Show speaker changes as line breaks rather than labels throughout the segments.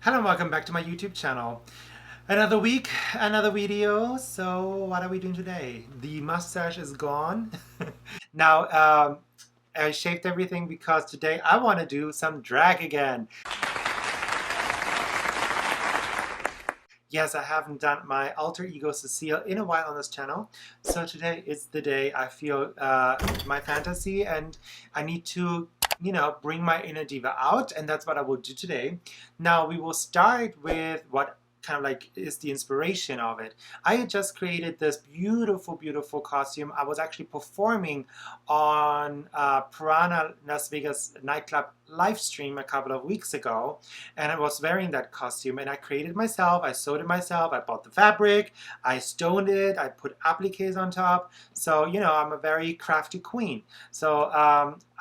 Hello and welcome back to my YouTube channel. Another week, another video. So what are we doing today? The mustache is gone. Now, I shaved everything because today I want to do some drag again. Yes, I haven't done my alter ego Cecile in a while on this channel. So today is the day I feel my fantasy and I need to bring my inner diva out, and that's what I will do today. Now we will start with what kind of like is the inspiration of it. I had just created this beautiful costume. I was actually performing on Piranha Las Vegas nightclub live stream a couple of weeks ago, and I was wearing that costume, and I created it myself. I sewed it myself. I bought the fabric, I stoned it, I put appliques on top. So I'm a very crafty queen. So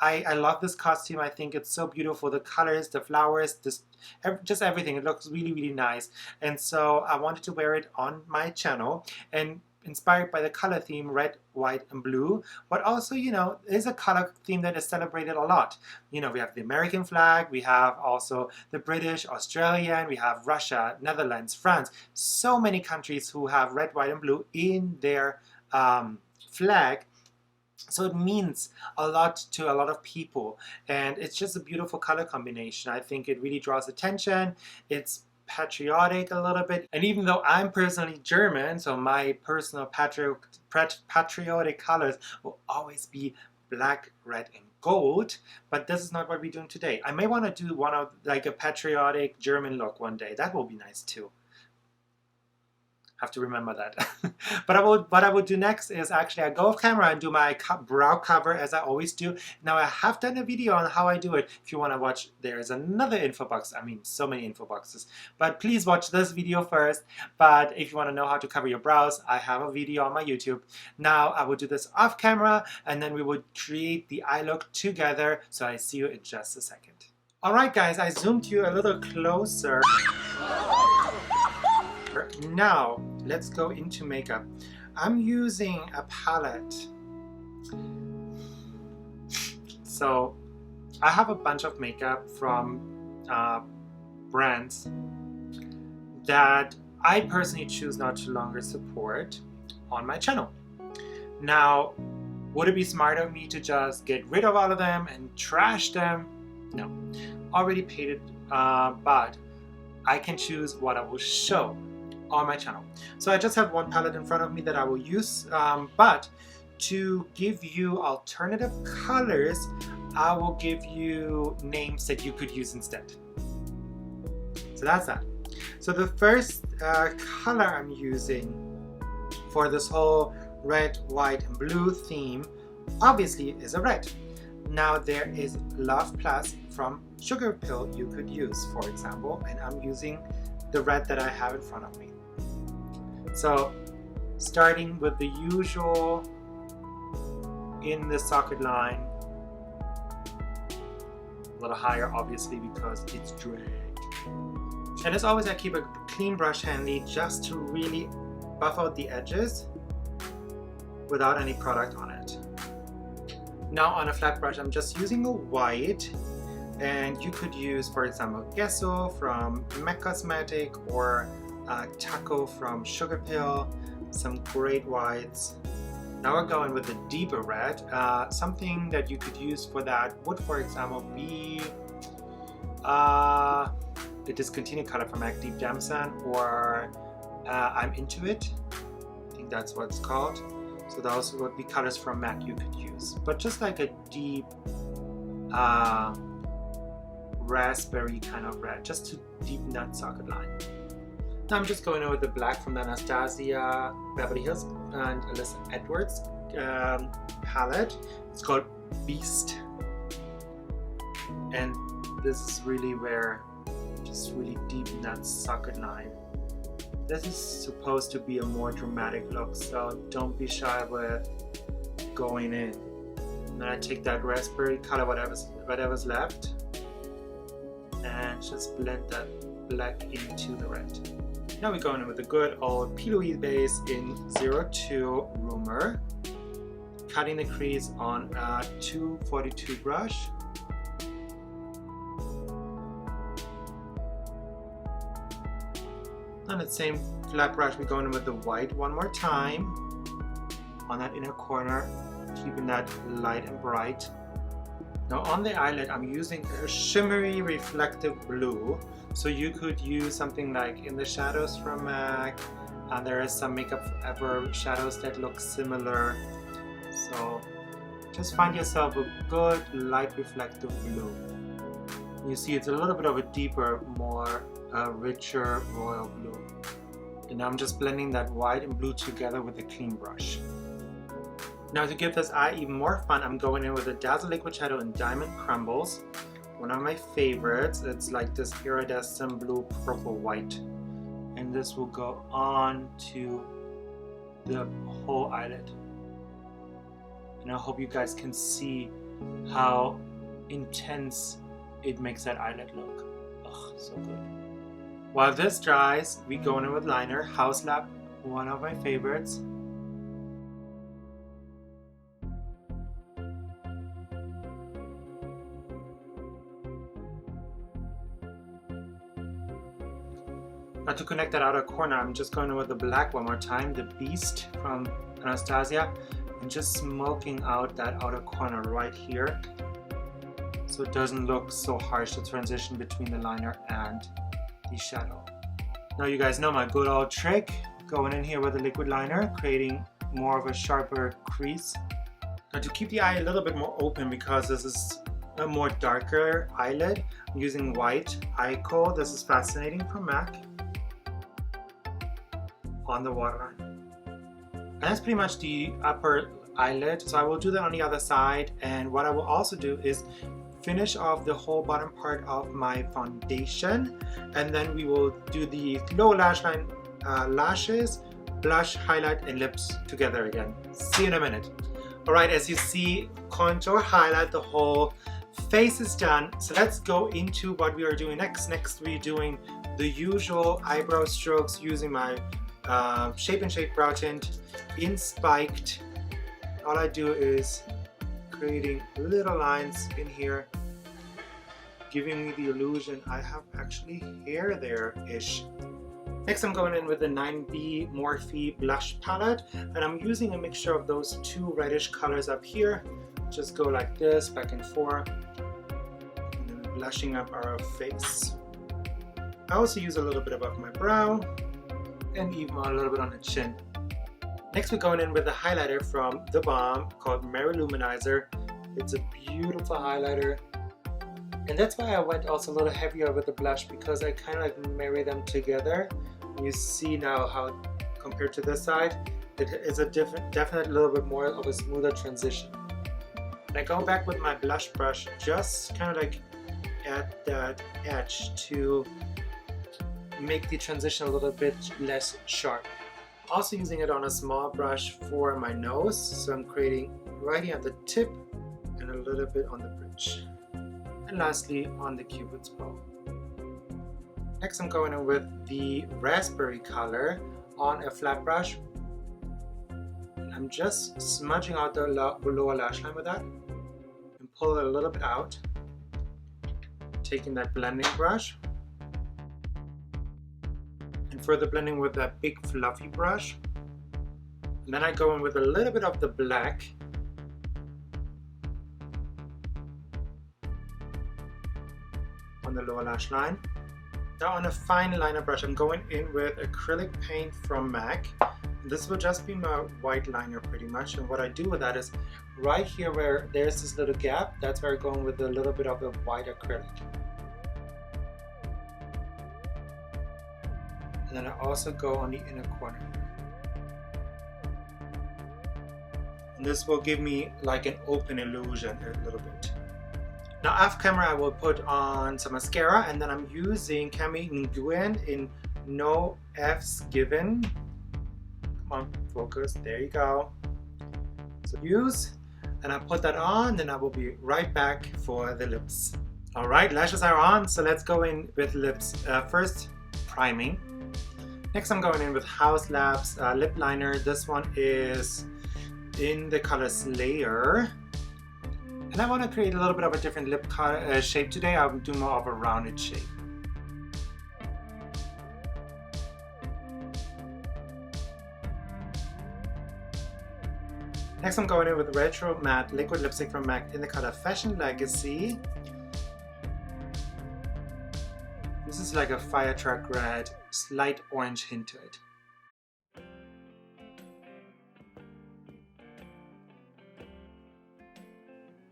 I love this costume. I think it's so beautiful. The colors, the flowers, just everything. It looks really nice. And so I wanted to wear it on my channel, and inspired by the color theme red, white, and blue, but also is a color theme that is celebrated a lot. We have the American flag, we have also the British, Australian, we have Russia, Netherlands, France, so many countries who have red, white, and blue in their flag. So it means a lot to a lot of people, and it's just a beautiful color combination. I think it really draws attention. It's patriotic a little bit, and even though I'm personally German, so my personal patriotic colors will always be black, red, and gold, but this is not what we're doing today. I may want to do one of like a patriotic German look one day. That will be nice too. Have to remember that. But what I will do next is actually I go off camera and do my brow cover as I always do. Now I have done a video on how I do it. If you want to watch, there is another info box. I mean, so many info boxes. But please watch this video first. But if you want to know how to cover your brows, I have a video on my YouTube. Now I will do this off camera, and then we will create the eye look together. So I see you in just a second. Alright guys, I zoomed you a little closer. Now, let's go into makeup. I'm using a palette. So, I have a bunch of makeup from brands that I personally choose not to longer support on my channel. Now, would it be smart of me to just get rid of all of them and trash them? No. Already paid it, but I can choose what I will show on my channel. So I just have one palette in front of me that I will use, but to give you alternative colors, I will give you names that you could use instead. So that's that. So the first color I'm using for this whole red, white, and blue theme obviously is a red. Now there is Love Plus from Sugar Pill you could use, for example, and I'm using the red that I have in front of me. So starting with the usual in the socket line, a little higher obviously because it's drag. And as always, I keep a clean brush handy just to really buff out the edges without any product on it. Now on a flat brush, I'm just using a white, and you could use, for example, Xoxo from MAC Cosmetic or Taco from Sugar Pill, some great whites. Now we're going with a deeper red. Something that you could use for that would, for example, be the discontinued color from MAC Deep Damson, or I'm Into It. I think that's what it's called. So those would be colors from MAC you could use, but just like a deep raspberry kind of red, just to deepen that socket line. Now I'm just going over the black from the Anastasia, Beverly Hills, and Alyssa Edwards palette. It's called Beast, and this is really where just really deepen that socket line. This is supposed to be a more dramatic look, so don't be shy with going in. And then I take that raspberry color, whatever's left, and just blend that black into the red. Now we're going in with a good old P. Louise base in 02 Rumor, cutting the crease on a 242 brush. On the same flat brush, we're going in with the white one more time on that inner corner, keeping that light and bright. Now on the eyelid, I'm using a shimmery reflective blue. So you could use something like In the Shadows from MAC. There is some Makeup Forever shadows that look similar. So just find yourself a good light reflective blue. You see it's a little bit of a deeper, more richer royal blue. And now I'm just blending that white and blue together with a clean brush. Now to give this eye even more fun, I'm going in with a Dazzle Liquid Shadow in Diamond Crumbles. One of my favorites. It's like this iridescent blue, purple, white. And this will go on to the whole eyelid. And I hope you guys can see how intense it makes that eyelid look. Ugh, so good. While this dries, we go in with liner. House Lab, one of my favorites. Now to connect that outer corner, I'm just going in with the black one more time, the Beast from Anastasia, and just smoking out that outer corner right here, so it doesn't look so harsh, the transition between the liner and the shadow. Now you guys know my good old trick, going in here with a liquid liner, creating more of a sharper crease. Now to keep the eye a little bit more open, because this is a more darker eyelid, I'm using white eye kohl. This is Fascinating from MAC. On the waterline. And that's pretty much the upper eyelid, so I will do that on the other side. And what I will also do is finish off the whole bottom part of my foundation, and then we will do the lower lash line, lashes, blush, highlight, and lips together again. See you in a minute. Alright, as you see, contour, highlight, the whole face is done. So let's go into what we are doing next. Next we're doing the usual eyebrow strokes using my Shape and Shade brow tint in Spiked. All I do is creating little lines in here, giving me the illusion I have actually hair there-ish. Next I'm going in with the 9B Morphe blush palette, and I'm using a mixture of those two reddish colors up here. Just go like this, back and forth, and then blushing up our face. I also use a little bit above my brow, and even a little bit on the chin. Next we're going in with a highlighter from The Balm called Mary Luminizer. It's a beautiful highlighter, and that's why I went also a little heavier with the blush, because I kind of like marry them together. You see now how compared to this side, it is a definite little bit more of a smoother transition. And I go back with my blush brush, just kind of like at that edge to make the transition a little bit less sharp. Also using it on a small brush for my nose, so I'm creating right here at the tip and a little bit on the bridge. And lastly on the Cupid's bow. Next I'm going in with the raspberry color on a flat brush. And I'm just smudging out the lower lash line with that and pull it a little bit out. Taking that blending brush, further blending with that big fluffy brush, and then I go in with a little bit of the black on the lower lash line. Now on a fine liner brush, I'm going in with acrylic paint from MAC. This will just be my white liner pretty much, and what I do with that is right here where there's this little gap, that's where I'm going with a little bit of the white acrylic. And then I also go on the inner corner. And this will give me like an open illusion a little bit. Now off camera I will put on some mascara, and then I'm using Cami Nguyen in No F's Given. Come on, focus, there you go. So use, and I put that on, then I will be right back for the lips. Alright, lashes are on, so let's go in with lips. First, priming. Next I'm going in with House Labs lip liner. This one is in the color Slayer. And I want to create a little bit of a different lip shape today. I'll do more of a rounded shape. Next I'm going in with Retro Matte Liquid Lipstick from MAC in the color Fashion Legacy. This is like a fire truck red, slight orange hint to it.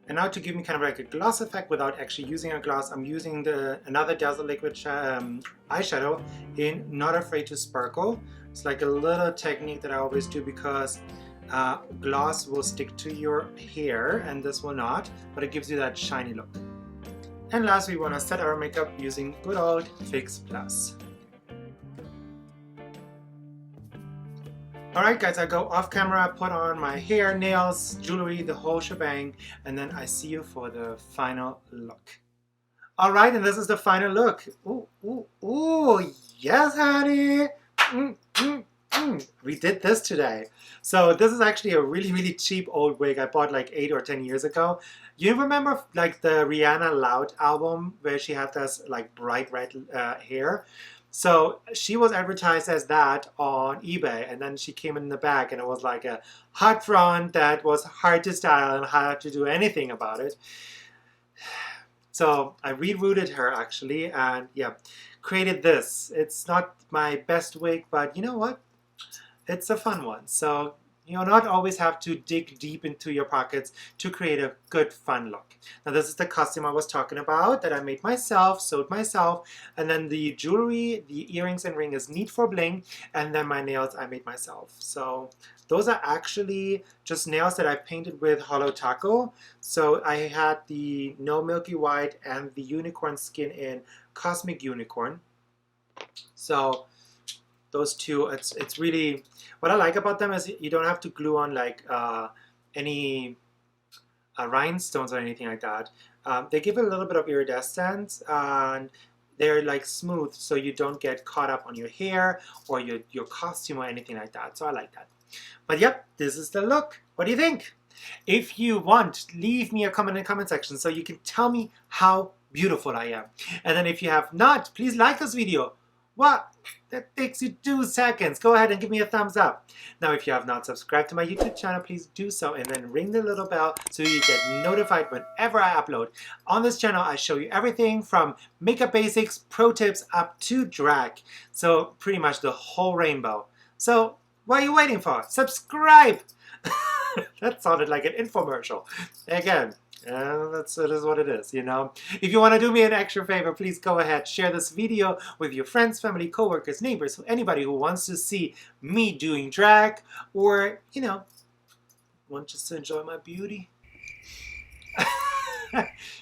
And now to give me kind of like a gloss effect without actually using a gloss, I'm using another Dazzle Liquid eyeshadow in Not Afraid to Sparkle. It's like a little technique that I always do because gloss will stick to your hair and this will not, but it gives you that shiny look. And last, we want to set our makeup using good old Fix Plus. Alright guys, I go off camera, put on my hair, nails, jewelry, the whole shebang, and then I see you for the final look. Alright, and this is the final look. Ooh, ooh, ooh, yes honey! We did this today. So this is actually a really, really cheap old wig I bought like 8 or 10 years ago. You remember like the Rihanna Loud album where she had this like bright red hair? So she was advertised as that on eBay, and then she came in the back and it was like a hot front that was hard to style and hard to do anything about it. So I rerouted her actually, and yeah, created this. It's not my best wig, but you know what? It's a fun one. So you not always have to dig deep into your pockets to create a good fun look. Now this is the costume I was talking about that I made myself, sewed myself, and then the jewelry, the earrings and ring is Neat for Bling, and then my nails I made myself. So those are actually just nails that I painted with Hollow Taco. So I had the No Milky White and the unicorn skin in Cosmic Unicorn. So those two, it's really, what I like about them is you don't have to glue on like any rhinestones or anything like that. They give it a little bit of iridescence, and they're like smooth so you don't get caught up on your hair or your costume or anything like that. So I like that. But yep, this is the look. What do you think? If you want, leave me a comment in the comment section so you can tell me how beautiful I am. And then if you have not, please like this video. What? That takes you 2 seconds. Go ahead and give me a thumbs up. Now, if you have not subscribed to my YouTube channel, please do so, and then ring the little bell so you get notified whenever I upload. On this channel, I show you everything from makeup basics, pro tips, up to drag. So pretty much the whole rainbow. So what are you waiting for? Subscribe! That sounded like an infomercial. Again. It is what it is, you know. If you want to do me an extra favor, please go ahead, share this video with your friends, family, co-workers, neighbors, anybody who wants to see me doing drag, or, you know, want just to enjoy my beauty.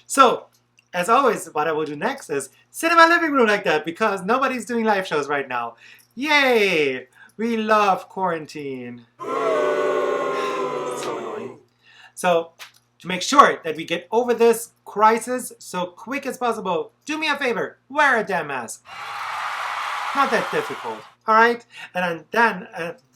So, as always, what I will do next is sit in my living room like that, because nobody's doing live shows right now. Yay! We love quarantine. So annoying. So, to make sure that we get over this crisis so quick as possible, do me a favor, wear a damn mask. Not that difficult, alright? And then,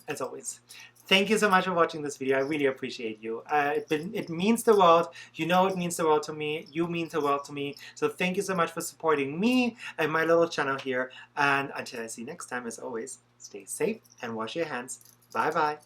as always, thank you so much for watching this video. I really appreciate you. It means the world. You know it means the world to me. You mean the world to me. So thank you so much for supporting me and my little channel here. And until I see you next time, as always, stay safe and wash your hands. Bye-bye.